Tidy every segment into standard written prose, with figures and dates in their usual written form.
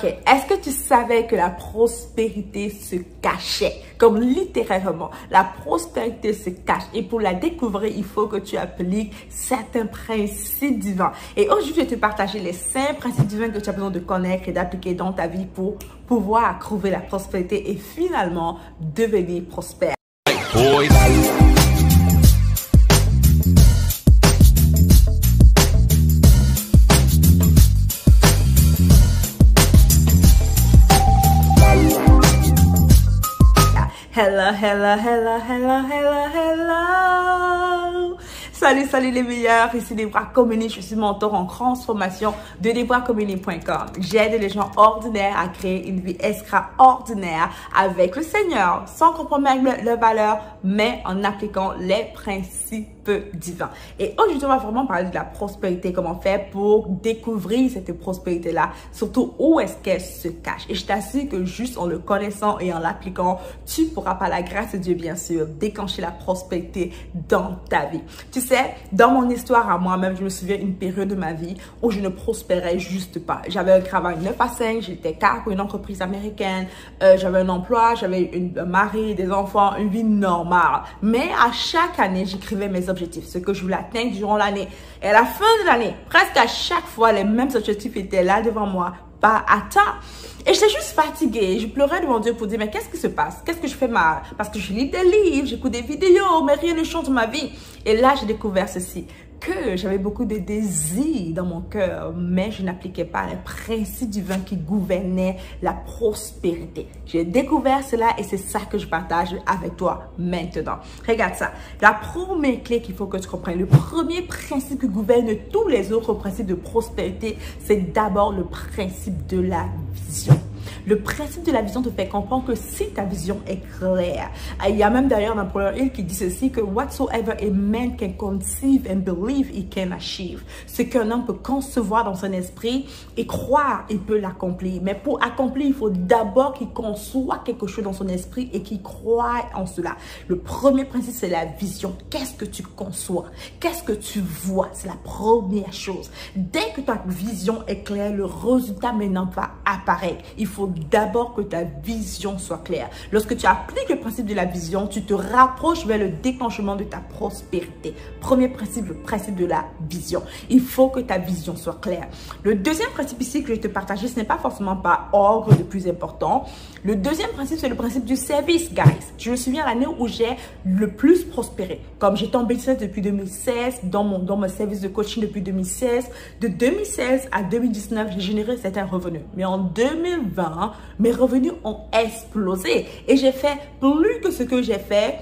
Ok, est-ce que tu savais que la prospérité se cachait? Comme littéralement, la prospérité se cache. Et pour la découvrir, il faut que tu appliques certains principes divins. Et aujourd'hui, je vais te partager les 5 principes divins que tu as besoin de connaître et d'appliquer dans ta vie pour pouvoir accroître la prospérité et finalement devenir prospère. Hello, hello, hello, hello, hello, hello. Salut les meilleurs, ici Deborah Comini, je suis mentor en transformation de deborahcomini.com. J'aide les gens ordinaires à créer une vie extraordinaire avec le Seigneur, sans compromettre leurs valeurs, mais en appliquant les principes divins. Et aujourd'hui, on va vraiment parler de la prospérité, comment faire pour découvrir cette prospérité-là, surtout où est-ce qu'elle se cache. Et je t'assure que juste en le connaissant et en l'appliquant, tu pourras par la grâce de Dieu, bien sûr, déclencher la prospérité dans ta vie. Tu sais, dans mon histoire à moi-même, je me souviens d'une période de ma vie où je ne prospérais juste pas. J'avais un travail 9 à 5, j'étais cadre pour une entreprise américaine, j'avais un emploi, j'avais un mari, des enfants, une vie normale. Mais à chaque année, j'écrivais mes objectifs, ce que je voulais atteindre durant l'année. Et à la fin de l'année, presque à chaque fois, les mêmes objectifs étaient là devant moi, pas atteints. Et j'étais juste fatiguée. Je pleurais devant Dieu pour dire, mais qu'est-ce qui se passe? Qu'est-ce que je fais mal? Parce que je lis des livres, j'écoute des vidéos, mais rien ne change dans ma vie. Et là, j'ai découvert ceci, que j'avais beaucoup de désirs dans mon cœur, mais je n'appliquais pas les principes divins qui gouvernaient la prospérité. J'ai découvert cela et c'est ça que je partage avec toi maintenant. Regarde ça. La première clé qu'il faut que tu comprennes, le premier principe qui gouverne tous les autres principes de prospérité, c'est d'abord le principe de la vision. Le principe de la vision te fait comprendre que si ta vision est claire, il y a même d'ailleurs Napoleon Hill qui dit ceci, que whatsoever a man can conceive and believe he can achieve. Ce qu'un homme peut concevoir dans son esprit et croire, il peut l'accomplir. Mais pour accomplir, il faut d'abord qu'il conçoive quelque chose dans son esprit et qu'il croie en cela. Le premier principe, c'est la vision. Qu'est-ce que tu conçois? Qu'est-ce que tu vois? C'est la première chose. Dès que ta vision est claire, le résultat maintenant va apparaître. Il faut d'abord que ta vision soit claire. Lorsque tu appliques le principe de la vision, tu te rapproches vers le déclenchement de ta prospérité. Premier principe, le principe de la vision. Il faut que ta vision soit claire. Le deuxième principe ici que je vais te partager, ce n'est pas forcément par ordre le plus important. Le deuxième principe, c'est le principe du service, guys. Je me souviens l'année où j'ai le plus prospéré. Comme j'étais en business depuis 2016, dans mon service de coaching depuis 2016, de 2016 à 2019, j'ai généré certains revenus. Mais en 2020, mes revenus ont explosé. Et j'ai fait plus que ce que j'ai fait.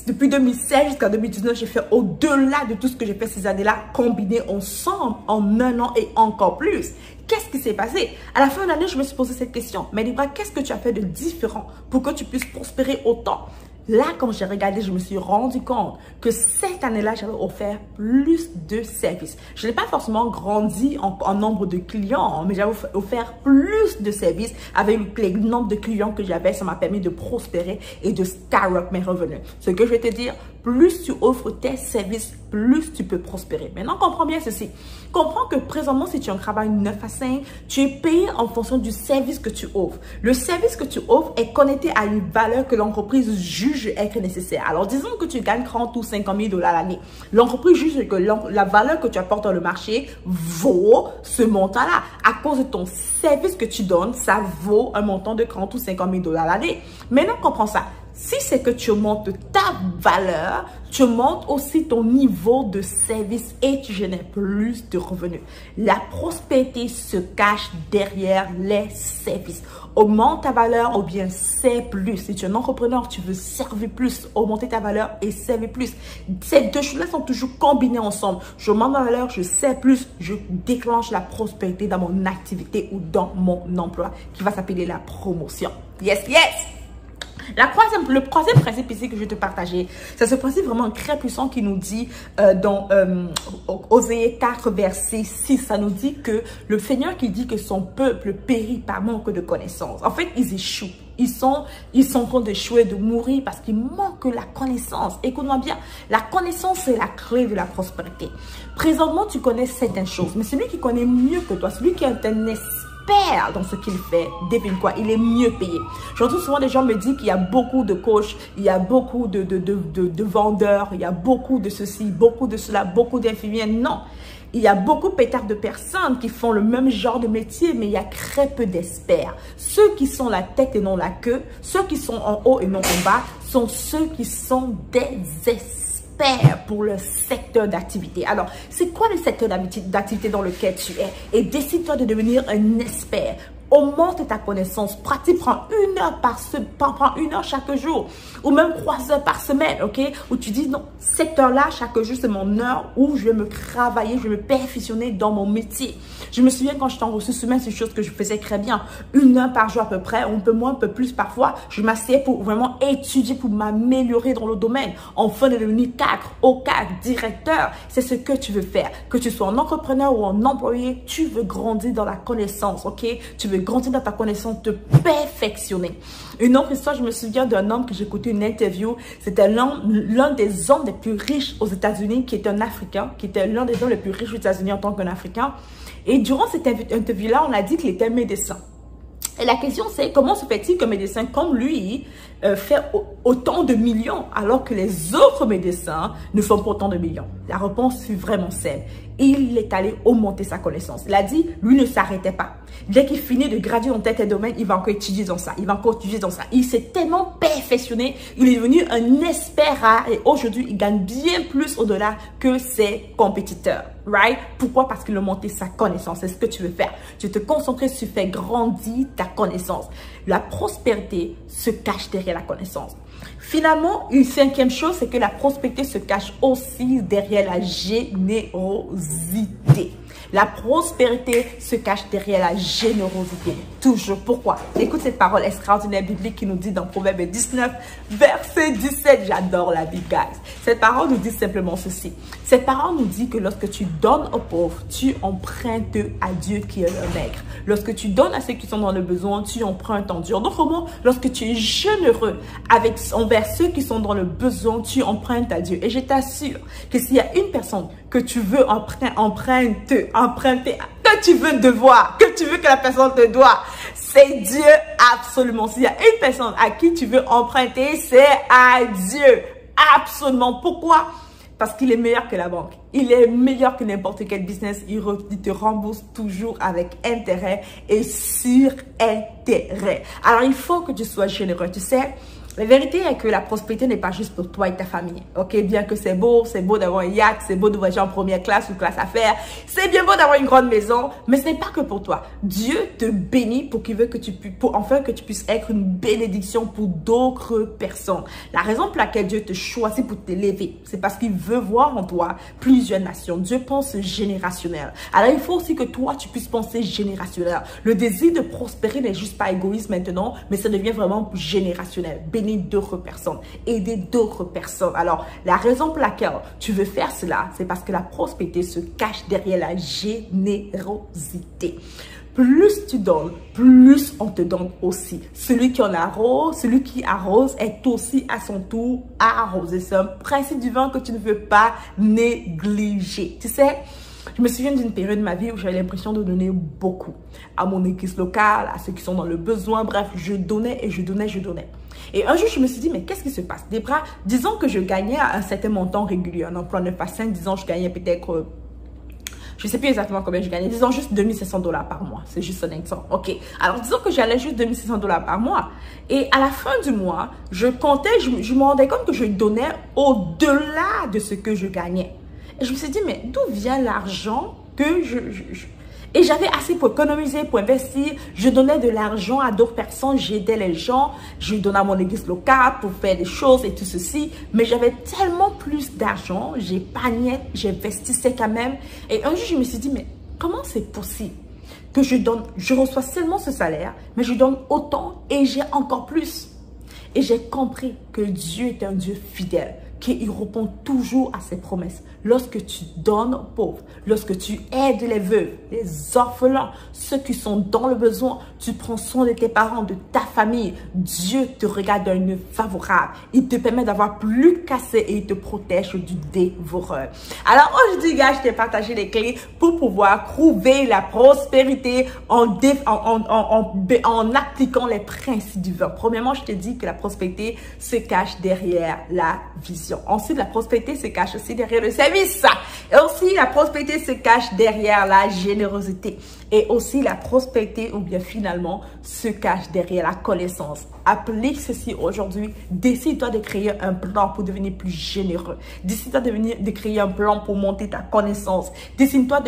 Depuis 2016 jusqu'à 2019, j'ai fait au-delà de tout ce que j'ai fait ces années-là, combiné ensemble en un an et encore plus. Qu'est-ce qui s'est passé? À la fin de l'année, je me suis posé cette question. Mais Deborah, qu'est-ce que tu as fait de différent pour que tu puisses prospérer autant? Là, quand j'ai regardé, je me suis rendu compte que cette année-là, j'avais offert plus de services. Je n'ai pas forcément grandi en nombre de clients, mais j'avais offert plus de services. Avec le nombre de clients que j'avais, ça m'a permis de prospérer et de skyrocket mes revenus. Ce que je vais te dire, plus tu offres tes services, plus tu peux prospérer. Maintenant, comprends bien ceci. Comprends que présentement, si tu as un travail 9 à 5, tu es payé en fonction du service que tu offres. Le service que tu offres est connecté à une valeur que l'entreprise juge être nécessaire. Alors, disons que tu gagnes 30 ou 50 000 $ l'année. L'entreprise juge que la valeur que tu apportes dans le marché vaut ce montant-là. À cause de ton service que tu donnes, ça vaut un montant de 30 ou 50 000 $ l'année. Maintenant, comprends ça. Si c'est que tu montes ta valeur, tu montes aussi ton niveau de service et tu génères plus de revenus. La prospérité se cache derrière les services. Augmente ta valeur ou bien sers plus. Si tu es un entrepreneur, tu veux servir plus, augmenter ta valeur et servir plus. Ces deux choses-là sont toujours combinées ensemble. Je augmente ma valeur, je sers plus, je déclenche la prospérité dans mon activité ou dans mon emploi qui va s'appeler la promotion. Yes, yes! Le troisième principe ici que je vais te partager, c'est ce principe vraiment très puissant qui nous dit dans Osée 4, verset 6, ça nous dit que le Seigneur qui dit que son peuple périt par manque de connaissances. En fait, ils échouent. Ils sont en train d'échouer, de mourir parce qu'ils manquent la connaissance. Écoute-moi bien, la connaissance, c'est la clé de la prospérité. Présentement, tu connais certaines choses, mais celui qui connaît mieux que toi, celui qui est un expert dans ce qu'il fait, devine quoi, il est mieux payé. J'entends souvent des gens me dire qu'il y a beaucoup de coachs, il y a beaucoup de vendeurs, il y a beaucoup de ceci, beaucoup de cela, beaucoup d'infirmières. Non. Il y a beaucoup peut-être de personnes qui font le même genre de métier, mais il y a très peu d'experts. Ceux qui sont la tête et non la queue, ceux qui sont en haut et non en bas, sont ceux qui sont des experts pour le secteur d'activité. Alors, c'est quoi le secteur d'activité dans lequel tu es? Et décide-toi de devenir un expert. Augmente ta connaissance, pratique, prends 1 heure prends 1 heure chaque jour, ou même 3 heures par semaine, ok? Où tu dis, non, cette heure-là, chaque jour, c'est mon heure où je vais me travailler, je vais me perfectionner dans mon métier. Je me souviens quand j'étais en ressources humaines, c'est une chose que je faisais très bien. 1 heure par jour à peu près, un peu moins, un peu plus parfois. Je m'asseyais pour vraiment étudier, pour m'améliorer dans le domaine. Enfin, de devenir cadre, au cadre, directeur. C'est ce que tu veux faire. Que tu sois un entrepreneur ou un employé, tu veux grandir dans la connaissance, ok? Tu veux grandir dans ta connaissance, te perfectionner. Une autre histoire, je me souviens d'un homme que j'ai écouté une interview. C'était l'un des hommes les plus riches aux États-Unis, qui est un Africain, qui était l'un des hommes les plus riches aux États-Unis en tant qu'un Africain. Et durant cette interview-là, on a dit qu'il était médecin. Et la question, c'est comment se fait-il qu'un médecin comme lui fait autant de millions alors que les autres médecins ne font pas autant de millions? La réponse fut vraiment simple. Il est allé augmenter sa connaissance. Il a dit, lui ne s'arrêtait pas. Dès qu'il finit de graduer dans tel domaine, il va encore étudier dans ça. Il va encore étudier dans ça. Il s'est tellement perfectionné. Il est devenu un expert rare et aujourd'hui, il gagne bien plus au-delà que ses compétiteurs. Right? Pourquoi? Parce qu'il a monté sa connaissance. C'est ce que tu veux faire. Tu te concentrer sur faire grandir ta connaissance. La prospérité se cache derrière la connaissance. Finalement, une cinquième chose, c'est que la prospérité se cache aussi derrière la générosité. La prospérité se cache derrière la générosité. Toujours. Pourquoi? Écoute cette parole extraordinaire biblique qui nous dit dans Proverbe 19, verset 17. J'adore la Bible, guys. Cette parole nous dit simplement ceci. Cette parole nous dit que lorsque tu donnes aux pauvres, tu empruntes à Dieu qui est le maître. Lorsque tu donnes à ceux qui sont dans le besoin, tu empruntes en Dieu. Donc, comment, lorsque tu es généreux envers ceux qui sont dans le besoin, tu empruntes à Dieu. Et je t'assure que s'il y a une personne que tu veux emprunter, que tu veux devoir, que tu veux que la personne te doit, c'est Dieu absolument. S'il y a une personne à qui tu veux emprunter, c'est à Dieu. Absolument. Pourquoi? Parce qu'il est meilleur que la banque. Il est meilleur que n'importe quel business. Il te rembourse toujours avec intérêt et sur intérêt. Alors, il faut que tu sois généreux. Tu sais, la vérité est que la prospérité n'est pas juste pour toi et ta famille. Ok, bien que c'est beau d'avoir un yacht, c'est beau de voyager en première classe ou classe affaires. C'est bien beau d'avoir une grande maison, mais ce n'est pas que pour toi. Dieu te bénit pour qu'il veut que tu puisses être une bénédiction pour d'autres personnes. La raison pour laquelle Dieu te choisit pour t'élever, c'est parce qu'il veut voir en toi plusieurs nations. Dieu pense générationnel. Alors il faut aussi que toi, tu puisses penser générationnel. Le désir de prospérer n'est juste pas égoïste maintenant, mais ça devient vraiment générationnel. Bénir d'autres personnes, aider d'autres personnes. Alors, la raison pour laquelle tu veux faire cela, c'est parce que la prospérité se cache derrière la générosité. Plus tu donnes, plus on te donne aussi. Celui qui arrose est aussi à son tour arrosé. C'est un principe divin que tu ne veux pas négliger. Tu sais, je me souviens d'une période de ma vie où j'avais l'impression de donner beaucoup à mon église locale, à ceux qui sont dans le besoin. Bref, je donnais et je donnais, je donnais. Et un jour, je me suis dit, mais qu'est-ce qui se passe? Debra, disons que je gagnais un certain montant régulier, un emploi 9 à 5, disons je gagnais peut-être, je ne sais plus exactement combien je gagnais, disons juste 2500 $ par mois. C'est juste un exemple. Ok. Alors, disons que j'allais juste 2500 $ par mois. Et à la fin du mois, je comptais, je me rendais compte que je donnais au-delà de ce que je gagnais. Et je me suis dit, mais d'où vient l'argent que Et j'avais assez pour économiser, pour investir. Je donnais de l'argent à d'autres personnes, j'aidais les gens. Je donnais à mon église locale pour faire des choses et tout ceci. Mais j'avais tellement plus d'argent, j'épargnais, j'investissais quand même. Et un jour, je me suis dit, mais comment c'est possible que je reçois seulement ce salaire, mais je donne autant et j'ai encore plus? Et j'ai compris que Dieu est un Dieu fidèle, qu'il répond toujours à ses promesses. Lorsque tu donnes aux pauvres, lorsque tu aides les veuves, les orphelins, ceux qui sont dans le besoin, tu prends soin de tes parents, de ta famille, Dieu te regarde d'un œil favorable. Il te permet d'avoir plus qu'assez et il te protège du dévoreur. Alors aujourd'hui, gars, je t'ai partagé les clés pour pouvoir trouver la prospérité en appliquant les principes divins. Premièrement, je te dis que la prospérité se cache derrière la vision. Ensuite, la prospérité se cache aussi derrière le service. Et aussi, la prospérité se cache derrière la générosité. Et aussi, la prospérité, ou bien finalement, se cache derrière la connaissance. Applique ceci aujourd'hui. Décide-toi de créer un plan pour devenir plus généreux. Décide-toi de créer un plan pour monter ta connaissance. Décide-toi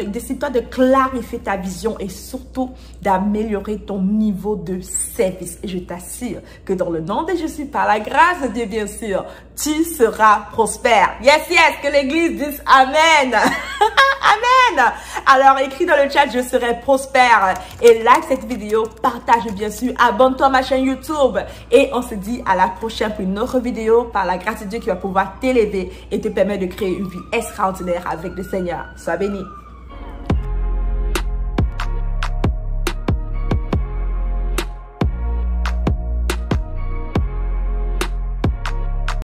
de clarifier ta vision et surtout d'améliorer ton niveau de service. Et je t'assure que dans le nom de Jésus, par la grâce de Dieu, bien sûr, tu seras prospère. Yes, yes, que l'église dise Amen. Amen. Alors, écris dans le chat, je serai prospère. Et like cette vidéo, partage bien sûr, abonne-toi à ma chaîne YouTube. Et on se dit à la prochaine pour une autre vidéo par la grâce de Dieu qui va pouvoir t'élever et te permettre de créer une vie extraordinaire avec le Seigneur. Sois béni.